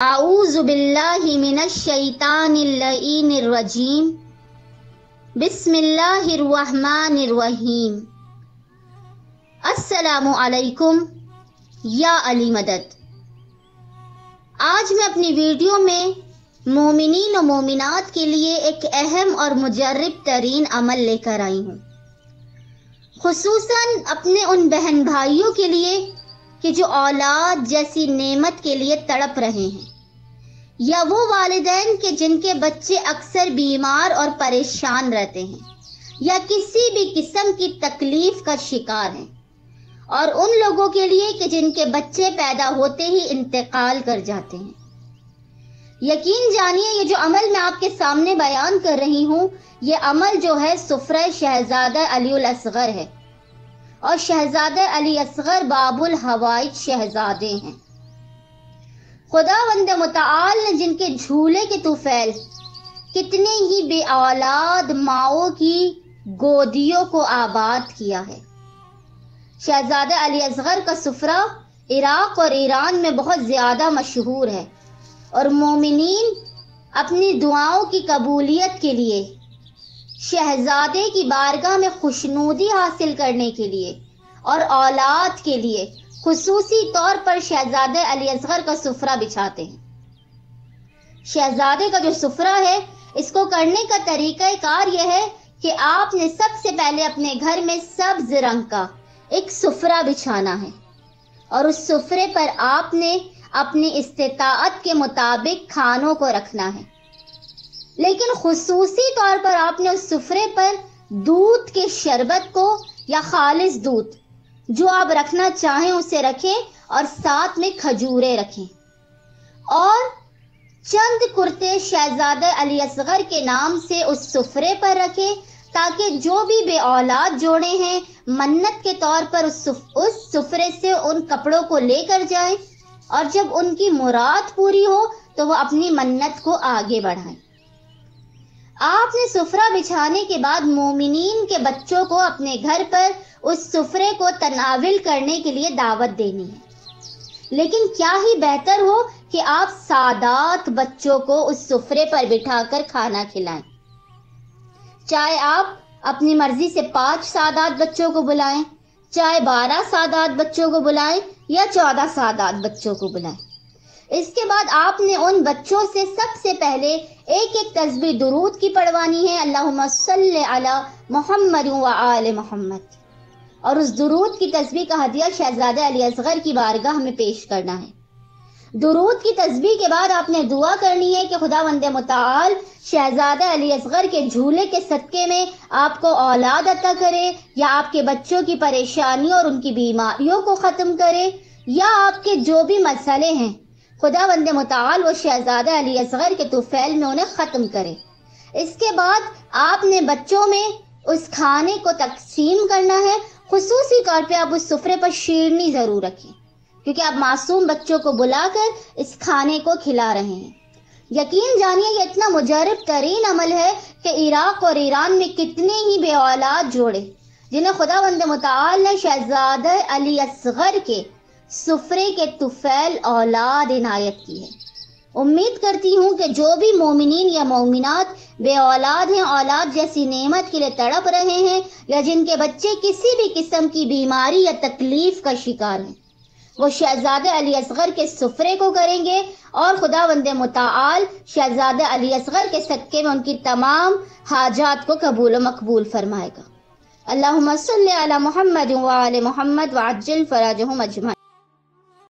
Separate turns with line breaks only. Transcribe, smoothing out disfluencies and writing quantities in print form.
اعوذ باللہ من الشیطان اللعین الرجیم بسم اللہ الرحمن الرحیم السلام علیکم یا علی مدد۔ آج میں اپنی ویڈیو میں مومنین و مومنات کے لیے ایک اہم اور مجرب ترین عمل لے کر آئی ہوں، خصوصاً اپنے ان بہن بھائیوں کے لیے کہ جو اولاد جیسی نعمت کے لیے تڑپ رہے ہیں، یا وہ والدین کہ جن کے بچے اکثر بیمار اور پریشان رہتے ہیں یا کسی بھی قسم کی تکلیف کا شکار ہیں، اور ان لوگوں کے لیے کہ جن کے بچے پیدا ہوتے ہی انتقال کر جاتے ہیں۔ یقین جانیے یہ جو عمل میں آپ کے سامنے بیان کر رہی ہوں، یہ عمل جو ہے سفرہ شہزادہ علی الاصغر ہے، اور شہزادہ علی اصغر باب الحوائج شہزادے ہیں۔ خداوند متعال نے جن کے جھولے کے طفیل کتنے ہی بے اولاد ماؤں کی گودیوں کو آباد کیا ہے۔ شہزادہ علی اصغر کا سفرہ عراق اور ایران میں بہت زیادہ مشہور ہے، اور مومنین اپنی دعاؤں کی قبولیت کے لیے شہزادے کی بارگاہ میں خوشنودی حاصل کرنے کے لیے اور اولاد کے لیے خصوصی طور پر شہزادہ علی اصغر کا سفرہ بچھاتے ہیں۔ شہزادے کا جو سفرہ ہے، اس کو کرنے کا طریقہ کار یہ ہے کہ آپ نے سب سے پہلے اپنے گھر میں سبز رنگ کا ایک سفرہ بچھانا ہے، اور اس سفرے پر آپ نے اپنی استطاعت کے مطابق کھانوں کو رکھنا ہے، لیکن خصوصی طور پر آپ نے اس سفرے پر دودھ کے شربت کو یا خالص دودھ جو آپ رکھنا چاہیں اسے رکھیں، اور ساتھ میں کھجوریں رکھیں، اور چند کرتے شہزادہ علی اصغر کے نام سے اس سفرے پر رکھیں، تاکہ جو بھی بے اولاد جوڑے ہیں منت کے طور پر اس سفرے سے ان کپڑوں کو لے کر جائیں، اور جب ان کی مراد پوری ہو تو وہ اپنی منت کو آگے بڑھائیں۔ آپ نے سفرہ بچھانے کے بعد مومنین کے بچوں کو اپنے گھر پر اس سفرے کو تناول کرنے کے لیے دعوت دینی ہے، لیکن کیا ہی بہتر ہو کہ آپ سادات بچوں کو اس سفرے پر بٹھا کر کھانا کھلائیں۔ چاہے آپ اپنی مرضی سے 5 سادات بچوں کو بلائیں، چاہے 12 سادات بچوں کو بلائیں، یا 14 سادات بچوں کو بلائیں۔ اس کے بعد آپ نے ان بچوں سے سب سے پہلے ایک تسبیح درود کی پڑھوانی ہے، اللہم صلی علی محمد و آل محمد، اور اس درود کی تسبیح کا ہدیہ شہزادہ علی اصغر کی بارگاہ میں پیش کرنا ہے۔ درود کی تسبیح کے بعد آپ نے دعا کرنی ہے کہ خداوند متعال شہزادہ علی اصغر کے جھولے کے صدقے میں آپ کو اولاد عطا کرے، یا آپ کے بچوں کی پریشانیوں اور ان کی بیماریوں کو ختم کرے، یا آپ کے جو بھی مسئلے ہیں خداوند متعال وہ شہزادہ علی اصغر کے طفیل میں انہیں ختم کرے۔ اس کے بعد آپ نے بچوں میں اس کھانے کو تقسیم کرنا ہے۔ خصوصی طور پہ آپ اس سفرے پر شیرنی ضرور رکھیں، کیونکہ آپ معصوم بچوں کو بلا کر اس کھانے کو کھلا رہے ہیں۔ یقین جانیے یہ اتنا مجرب ترین عمل ہے کہ عراق اور ایران میں کتنے ہی بے اولاد جوڑے جنہیں خداوند متعال نے شہزادہ علی اصغر کے سفرے کے طفیل اولاد عنایت کی ہے۔ امید کرتی ہوں کہ جو بھی مومنین یا مومنات بے اولاد ہیں، اولاد جیسی نعمت کے لیے تڑپ رہے ہیں، یا جن کے بچے کسی بھی قسم کی بیماری یا تکلیف کا شکار ہیں، وہ شہزادہ علی اصغر کے سفرے کو کریں گے، اور خداوند متعال شہزادہ علی اصغر کے صدقے میں ان کی تمام حاجات کو قبول و مقبول فرمائے گا۔ اللہم صلی علی محمد و آل محمد وعجل فرجہم اجمعین۔